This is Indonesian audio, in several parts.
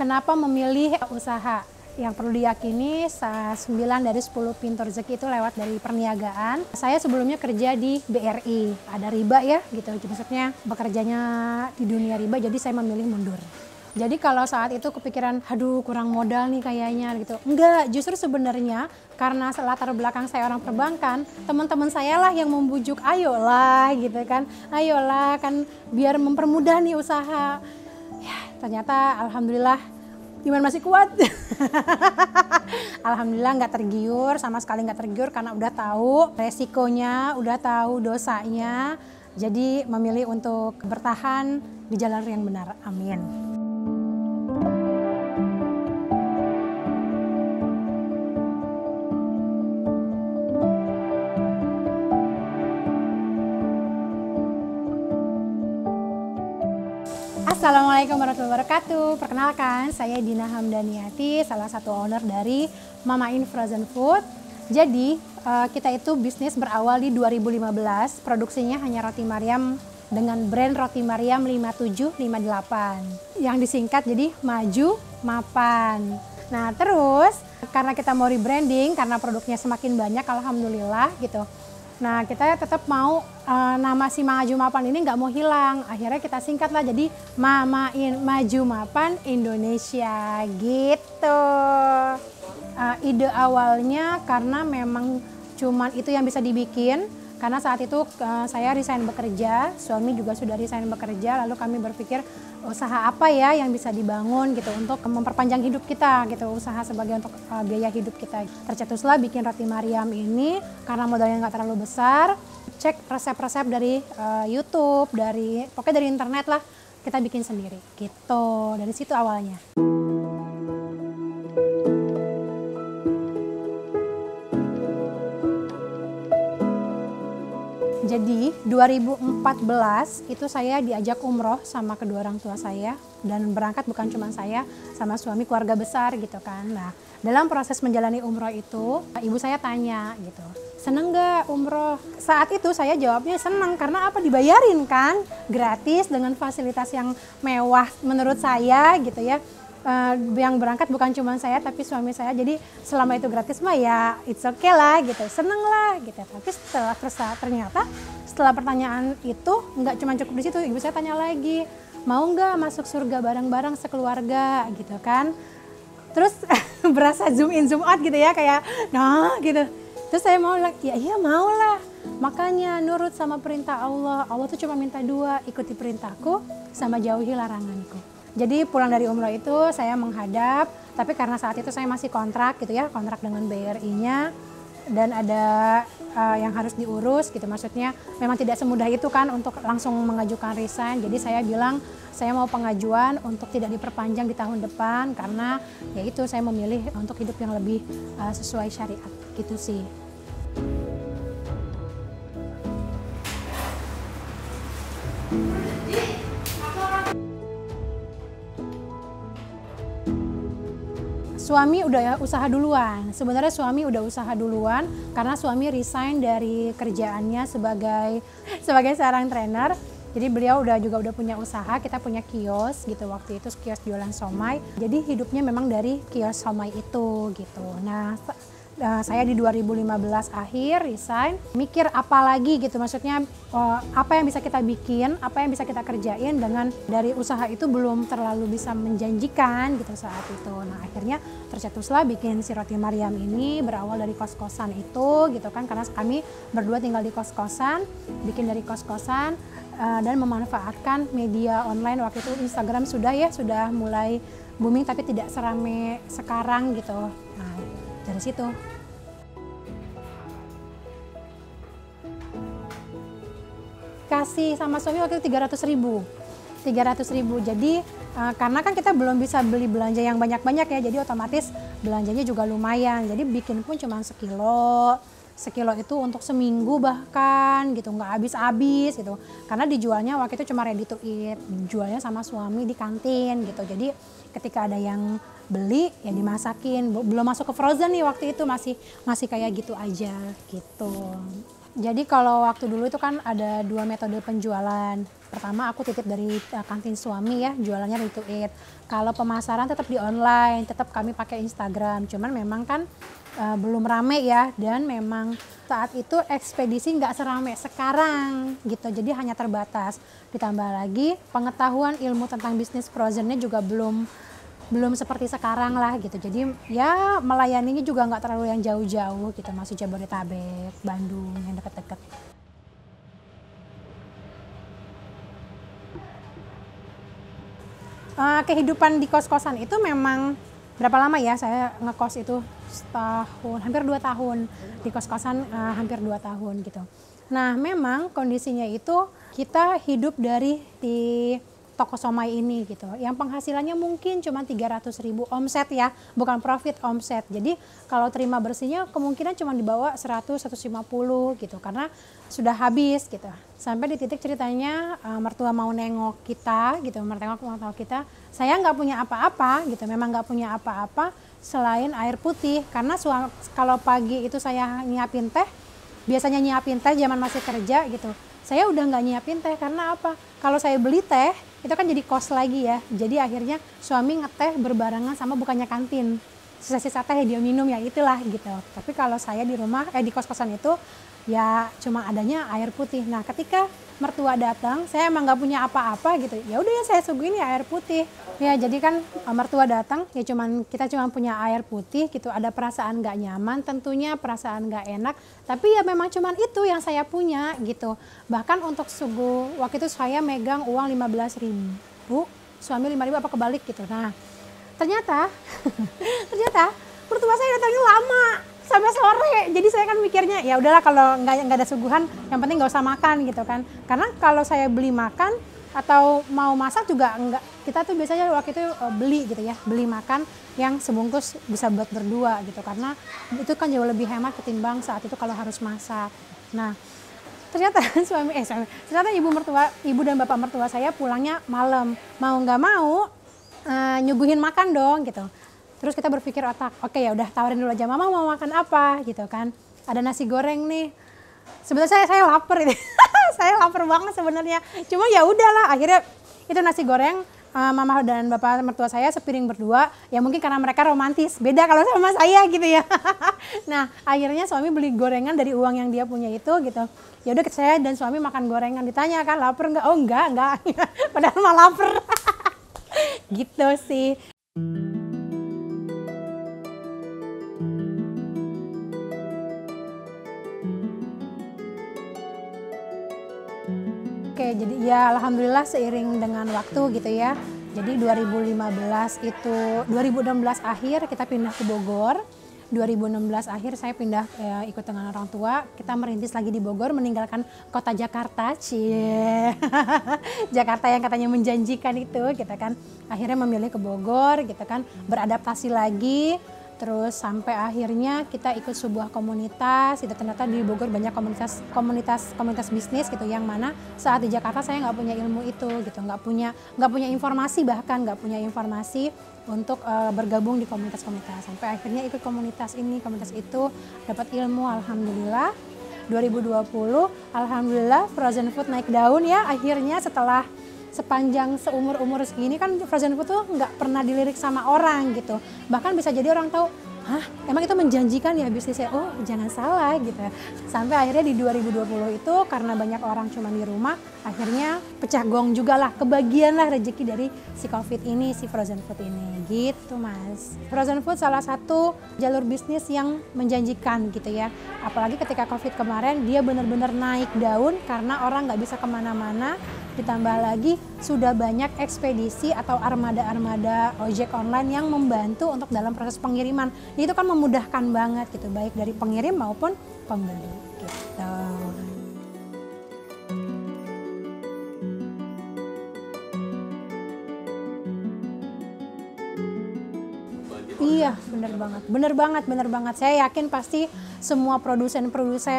Kenapa memilih usaha? Yang perlu diyakini 9 dari 10 pintu rezeki itu lewat dari perniagaan. Saya sebelumnya kerja di BRI, ada riba ya gitu, maksudnya bekerjanya di dunia riba, jadi saya memilih mundur. Jadi kalau saat itu kepikiran, aduh kurang modal nih kayaknya gitu. Enggak, justru sebenarnya karena latar belakang saya orang perbankan, teman-teman saya lah yang membujuk, ayolah gitu kan, ayolah kan biar mempermudah nih usaha. Ya ternyata alhamdulillah iman masih kuat. Alhamdulillah nggak tergiur, sama sekali nggak tergiur karena udah tahu resikonya, udah tahu dosanya. Jadi memilih untuk bertahan di jalan yang benar. Amin. Assalamualaikum warahmatullahi wabarakatuh. Perkenalkan, saya Dina Hamdaniati, salah satu owner dari Mama In Frozen Food. Jadi, kita itu bisnis berawal di 2015. Produksinya hanya roti Maryam dengan brand roti Maryam 5758. Yang disingkat jadi Maju Mapan. Nah, terus karena kita mau rebranding, karena produknya semakin banyak, alhamdulillah gitu. Nah, kita tetap mau nama si Maju Mapan ini nggak mau hilang. Akhirnya kita singkatlah jadi Mama In Maju Mapan Indonesia gitu. Ide awalnya karena memang cuman itu yang bisa dibikin. Karena saat itu saya resign bekerja, suami juga sudah resign bekerja, lalu kami berpikir usaha apa ya yang bisa dibangun gitu untuk memperpanjang hidup kita gitu, usaha sebagai untuk biaya hidup kita. Tercetuslah bikin roti Maryam ini karena modalnya nggak terlalu besar, cek resep-resep dari YouTube, pokoknya dari internet lah, kita bikin sendiri gitu, dari situ awalnya. Jadi 2014 itu saya diajak umroh sama kedua orang tua saya, dan berangkat bukan cuma saya, sama suami, keluarga besar gitu kan. Nah, dalam proses menjalani umroh itu ibu saya tanya gitu, seneng nggak umroh? Saat itu saya jawabnya seneng karena apa, dibayarin kan, gratis dengan fasilitas yang mewah menurut saya gitu ya. Yang berangkat bukan cuma saya tapi suami saya, jadi selama itu gratis mah ya it's okay lah gitu, seneng lah gitu. Tapi ternyata setelah pertanyaan itu nggak cuma cukup di situ, ibu saya tanya lagi, mau nggak masuk surga bareng-bareng sekeluarga gitu kan. Terus berasa zoom in zoom out gitu ya, kayak nah gitu. Terus saya mau lagi, ya iya mau lah, makanya nurut sama perintah Allah. Allah tuh cuma minta dua, ikuti perintahku sama jauhi laranganku. Jadi pulang dari umroh itu saya menghadap, tapi karena saat itu saya masih kontrak gitu ya, kontrak dengan BRI-nya, dan ada yang harus diurus gitu, maksudnya memang tidak semudah itu kan untuk langsung mengajukan resign. Jadi saya bilang saya mau pengajuan untuk tidak diperpanjang di tahun depan karena ya itu saya memilih untuk hidup yang lebih sesuai syariat gitu sih. Suami udah usaha duluan. Sebenarnya suami udah usaha duluan karena suami resign dari kerjaannya sebagai seorang trainer. Jadi beliau juga udah punya usaha, kita punya kios gitu waktu itu, kios jualan somai. Jadi hidupnya memang dari kios somai itu gitu. Nah, saya di 2015 akhir resign, mikir apa lagi gitu, maksudnya apa yang bisa kita bikin, apa yang bisa kita kerjain dengan dari usaha itu belum terlalu bisa menjanjikan gitu saat itu. Nah akhirnya tercetuslah bikin si roti Maryam ini, berawal dari kos-kosan itu gitu kan, karena kami berdua tinggal di kos-kosan, bikin dari kos-kosan dan memanfaatkan media online. Waktu itu Instagram sudah mulai booming tapi tidak serame sekarang gitu. Nah dari situ. Kasih sama suami waktu itu 300.000. Jadi karena kan kita belum bisa beli belanja yang banyak-banyak ya, jadi otomatis belanjanya juga lumayan. Jadi bikin pun cuma sekilo itu untuk seminggu bahkan gitu, nggak habis-habis gitu. Karena dijualnya waktu itu cuma ready to eat, jualnya sama suami di kantin gitu. Jadi ketika ada yang beli ya dimasakin, belum masuk ke frozen nih waktu itu, masih kayak gitu aja gitu. Jadi kalau waktu dulu itu kan ada 2 metode penjualan. Pertama aku titip dari kantin suami ya, jualannya ready to eat. Kalau pemasaran tetap di online, tetap kami pakai Instagram. Cuman memang kan belum rame ya, dan memang saat itu ekspedisi nggak serame sekarang gitu, jadi hanya terbatas. Ditambah lagi pengetahuan ilmu tentang bisnis frozennya juga belum seperti sekarang lah gitu. Jadi ya melayaninya juga nggak terlalu yang jauh-jauh gitu, masih Jabodetabek, Bandung yang deket-deket. Kehidupan di kos-kosan itu memang berapa lama ya saya ngekos itu, setahun, hampir 2 tahun di kos-kosan, hampir 2 tahun gitu. Nah memang kondisinya itu kita hidup dari di toko somai ini gitu, yang penghasilannya mungkin cuma 300.000 omset ya, bukan profit, omset. Jadi kalau terima bersihnya kemungkinan cuma dibawa 100-150 gitu, karena sudah habis gitu. Sampai di titik ceritanya mertua mau nengok kita gitu, mertua kita, saya nggak punya apa-apa gitu, memang nggak punya apa-apa selain air putih. Karena kalau pagi itu saya nyiapin teh, biasanya nyiapin teh zaman masih kerja gitu, saya udah nggak nyiapin teh. Karena apa? Kalau saya beli teh itu kan jadi kos lagi ya, jadi akhirnya suami ngeteh berbarengan sama bukannya kantin, sisa-sisa teh dia minum ya itulah gitu. Tapi kalau saya di rumah di kos-kosan itu ya cuma adanya air putih. Nah ketika mertua datang, saya emang nggak punya apa-apa gitu, ya udah ya saya suguhin ya air putih ya. Jadi kan mertua datang ya kita cuma punya air putih gitu. Ada perasaan nggak nyaman tentunya, perasaan nggak enak, tapi ya memang cuma itu yang saya punya gitu. Bahkan untuk sugu waktu itu saya megang uang 15.000, suami 5.000 apa kebalik gitu. Nah ternyata mertua saya datangnya lama sampai sore. Jadi saya kan mikirnya ya udahlah kalau nggak ada suguhan, yang penting nggak usah makan gitu kan. Karena kalau saya beli makan atau mau masak juga enggak, kita tuh biasanya waktu itu beli gitu ya, beli makan yang sebungkus bisa buat berdua gitu, karena itu kan jauh lebih hemat ketimbang saat itu kalau harus masak. Nah ternyata ternyata ibu dan bapak mertua saya pulangnya malam, mau nggak mau nyuguhin makan dong gitu. Terus kita berpikir otak, oke ya udah tawarin dulu aja, mama mau makan apa gitu kan. Ada nasi goreng nih. Sebenarnya saya lapar ini. Saya lapar banget sebenarnya. Cuma ya udahlah, akhirnya itu nasi goreng, mama dan bapak mertua saya sepiring berdua. Ya mungkin karena mereka romantis, beda kalau sama saya gitu ya. Nah akhirnya suami beli gorengan dari uang yang dia punya itu gitu. Ya udah saya dan suami makan gorengan. Ditanya kan lapar nggak? Oh enggak. Padahal mah lapar. Gitu sih. Oke, jadi ya alhamdulillah seiring dengan waktu gitu ya. Jadi 2016 itu, 2016 akhir kita pindah ke Bogor. 2016 akhir saya pindah ikut dengan orang tua. Kita merintis lagi di Bogor, meninggalkan kota Jakarta. Cie. Jakarta yang katanya menjanjikan itu gitu kan. Akhirnya memilih ke Bogor gitu kan, beradaptasi lagi. Terus sampai akhirnya kita ikut sebuah komunitas, itu ternyata di Bogor banyak komunitas bisnis gitu, yang mana saat di Jakarta saya nggak punya ilmu itu gitu, nggak punya informasi, bahkan nggak punya informasi untuk bergabung di komunitas-komunitas. Sampai akhirnya ikut komunitas ini, komunitas itu, dapat ilmu, alhamdulillah. 2020 alhamdulillah frozen food naik daun ya, akhirnya setelah sepanjang seumur segini kan frozen food tuh nggak pernah dilirik sama orang gitu. Bahkan bisa jadi orang tahu, hah emang itu menjanjikan ya bisnisnya? Oh jangan salah gitu. Sampai akhirnya di 2020 itu karena banyak orang cuma di rumah, akhirnya pecah gong juga lah, kebagian lah rezeki dari si COVID ini, si frozen food ini gitu mas. Frozen food salah satu jalur bisnis yang menjanjikan gitu ya. Apalagi ketika COVID kemarin dia benar-benar naik daun karena orang nggak bisa kemana-mana. Ditambah lagi sudah banyak ekspedisi atau armada-armada ojek online yang membantu untuk dalam proses pengiriman. Itu kan memudahkan banget gitu, baik dari pengirim maupun pembeli gitu. Iya, bener banget. Saya yakin pasti semua produsen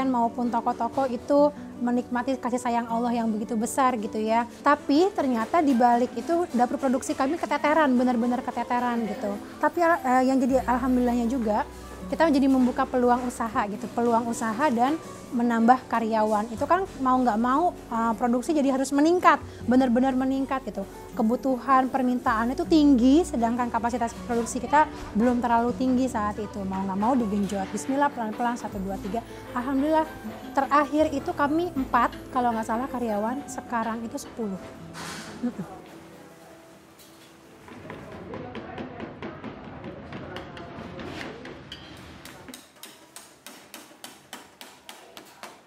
maupun toko-toko itu menikmati kasih sayang Allah yang begitu besar gitu ya. Tapi ternyata di balik itu dapur produksi kami keteteran, benar-benar keteteran gitu. Tapi yang jadi alhamdulillahnya juga, kita jadi membuka peluang usaha gitu, peluang usaha dan menambah karyawan. Itu kan mau nggak mau produksi jadi harus meningkat, benar-benar meningkat gitu. Kebutuhan permintaan itu tinggi, sedangkan kapasitas produksi kita belum terlalu tinggi saat itu. Mau nggak mau digenjot. Bismillah, pelan-pelan 1, 2, 3. Alhamdulillah terakhir itu kami 4 kalau nggak salah karyawan, sekarang itu 10.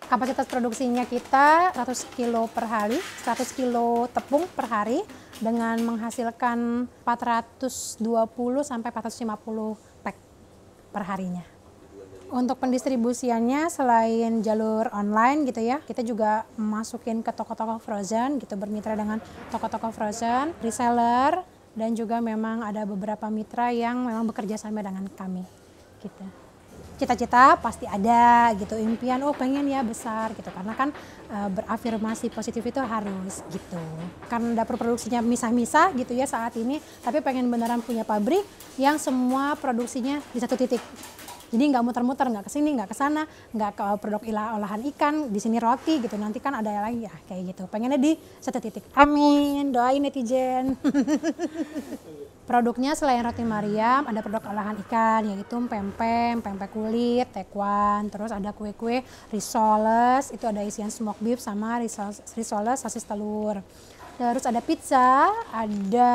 Kapasitas produksinya kita 100 kilo per hari, 100 kilo tepung per hari dengan menghasilkan 420 sampai 450 pack per harinya. Untuk pendistribusiannya selain jalur online gitu ya, kita juga masukin ke toko-toko frozen gitu, bermitra dengan toko-toko frozen, reseller, dan juga memang ada beberapa mitra yang memang bekerja sama dengan kami gitu. Cita-cita pasti ada gitu, impian pengen ya besar gitu, karena kan berafirmasi positif itu harus gitu. Karena dapur produksinya misah-misah gitu ya saat ini, tapi pengen beneran punya pabrik yang semua produksinya di satu titik. Jadi nggak muter-muter, nggak kesini, nggak kesana, nggak ke produk olahan ikan, di sini roti gitu, nanti kan ada lagi ya kayak gitu. Pengennya di satu titik. Amin, doain netizen. Produknya selain roti Mariam, ada produk olahan ikan, yaitu pempek, pempek kulit, tekwan, terus ada kue-kue risoles, itu ada isian smoked beef sama risoles sosis telur. Terus ada pizza, ada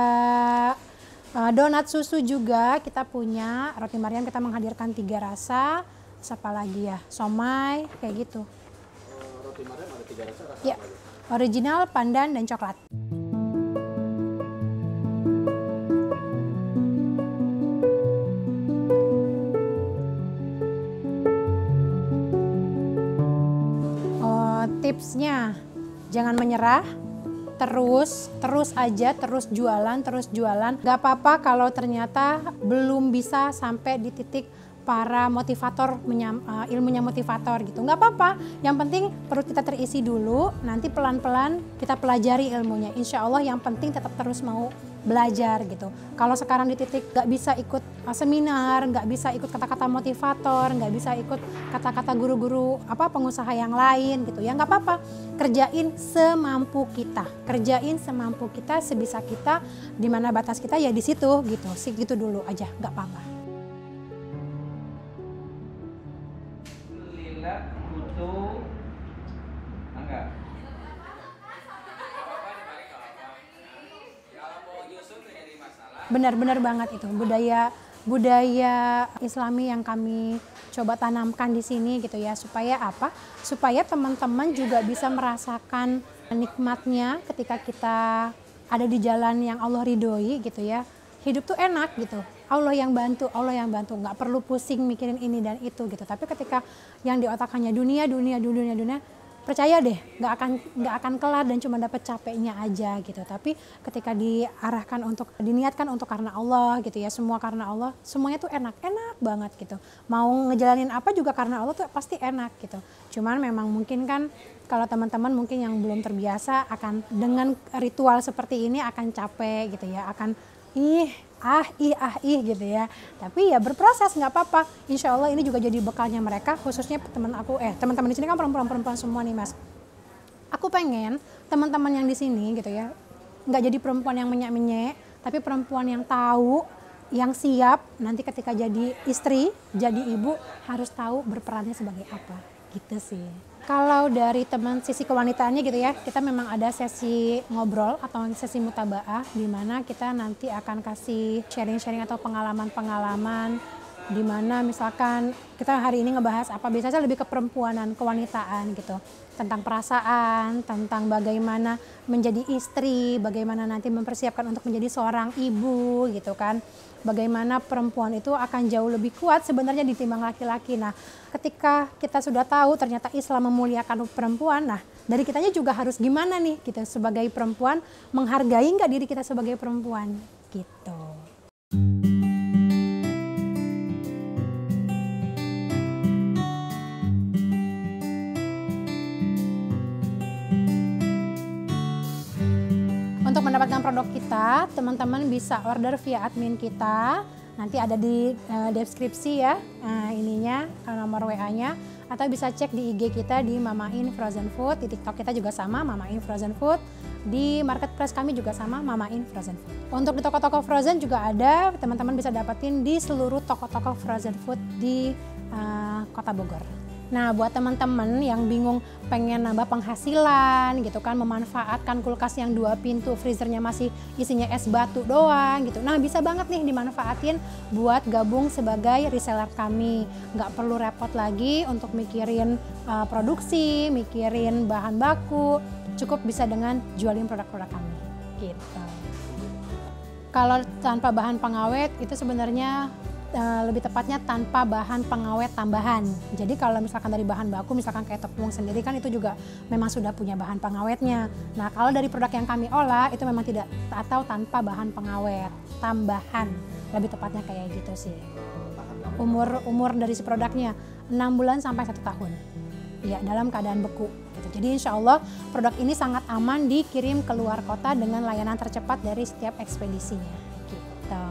donat susu juga kita punya. Roti Mariam kita menghadirkan 3 rasa, siapa lagi ya, somai, kayak gitu. Roti Mariam ada 3 rasa Ya, apa aja? original, pandan, dan coklat. Tipsnya, jangan menyerah, terus aja, terus jualan. Gak apa-apa kalau ternyata belum bisa sampai di titik para motivator, ilmunya motivator gitu. Gak apa-apa, yang penting perut kita terisi dulu, nanti pelan-pelan kita pelajari ilmunya. Insya Allah yang penting tetap terus mau belajar gitu. Kalau sekarang di titik gak bisa ikut seminar, gak bisa ikut kata-kata motivator, gak bisa ikut kata-kata guru-guru pengusaha yang lain gitu ya, gak apa-apa. Kerjain semampu kita, sebisa kita, di mana batas kita ya di situ gitu. Segitu dulu aja, gak apa-apa. Lila butuh enggak? Benar-benar banget itu budaya Islami yang kami coba tanamkan di sini gitu ya, supaya apa? Supaya teman-teman juga bisa merasakan nikmatnya ketika kita ada di jalan yang Allah ridhoi gitu ya. Hidup tuh enak gitu. Allah yang bantu, nggak perlu pusing mikirin ini dan itu gitu. Tapi ketika yang di otak hanya dunia, percaya deh nggak akan kelar dan cuma dapat capeknya aja gitu. Tapi ketika diarahkan diniatkan untuk karena Allah gitu ya, semua karena Allah, semuanya tuh enak banget gitu. Mau ngejalanin apa juga karena Allah tuh pasti enak gitu. Cuman memang mungkin kan kalau teman-teman mungkin yang belum terbiasa akan dengan ritual seperti ini akan capek gitu ya, akan ih gitu ya. Tapi ya berproses, nggak apa-apa. Insya Allah ini juga jadi bekalnya mereka, khususnya teman-teman di sini kan perempuan semua nih Mas. Aku pengen teman-teman yang di sini gitu ya, nggak jadi perempuan yang menyek-menyek, tapi perempuan yang tahu, yang siap nanti ketika jadi istri, jadi ibu harus tahu berperannya sebagai apa gitu sih. Kalau dari teman sisi kewanitaannya gitu ya, kita memang ada sesi ngobrol atau sesi mutabaah di mana kita nanti akan kasih sharing-sharing atau pengalaman-pengalaman di mana misalkan kita hari ini ngebahas apa, biasanya lebih ke perempuanan, kewanitaan gitu. Tentang perasaan, tentang bagaimana menjadi istri, bagaimana nanti mempersiapkan untuk menjadi seorang ibu gitu kan. Bagaimana perempuan itu akan jauh lebih kuat sebenarnya ditimbang laki-laki. Nah, ketika kita sudah tahu ternyata Islam memuliakan perempuan, nah dari kitanya juga harus gimana nih kita sebagai perempuan, menghargai nggak diri kita sebagai perempuan gitu. Untuk mendapatkan produk kita, teman-teman bisa order via admin kita. Nanti ada di deskripsi ya ininya, nomor WA-nya. Atau bisa cek di IG kita di Mamain Frozen Food, di TikTok kita juga sama Mamain Frozen Food, di marketplace kami juga sama Mamain Frozen Food. Untuk di toko-toko frozen juga ada, teman-teman bisa dapetin di seluruh toko-toko frozen food di Kota Bogor. Nah, buat teman-teman yang bingung pengen nambah penghasilan gitu kan, memanfaatkan kulkas yang 2 pintu, freezernya masih isinya es batu doang gitu. Nah, bisa banget nih dimanfaatin buat gabung sebagai reseller kami. Nggak perlu repot lagi untuk mikirin produksi, mikirin bahan baku, cukup bisa dengan jualin produk-produk kami gitu. Kalau tanpa bahan pengawet itu sebenarnya lebih tepatnya tanpa bahan pengawet tambahan. Jadi kalau misalkan dari bahan baku, misalkan kayak tepung sendiri kan itu juga memang sudah punya bahan pengawetnya. Nah, kalau dari produk yang kami olah itu memang tidak atau tanpa bahan pengawet tambahan. Lebih tepatnya kayak gitu sih. Umur dari si produknya 6 bulan sampai 1 tahun. Ya, dalam keadaan beku. Gitu. Jadi insya Allah produk ini sangat aman dikirim ke luar kota dengan layanan tercepat dari setiap ekspedisinya. Gitu.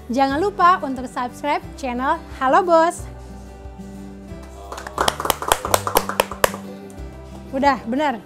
Jangan lupa untuk subscribe channel Halo Bos. Udah, bener.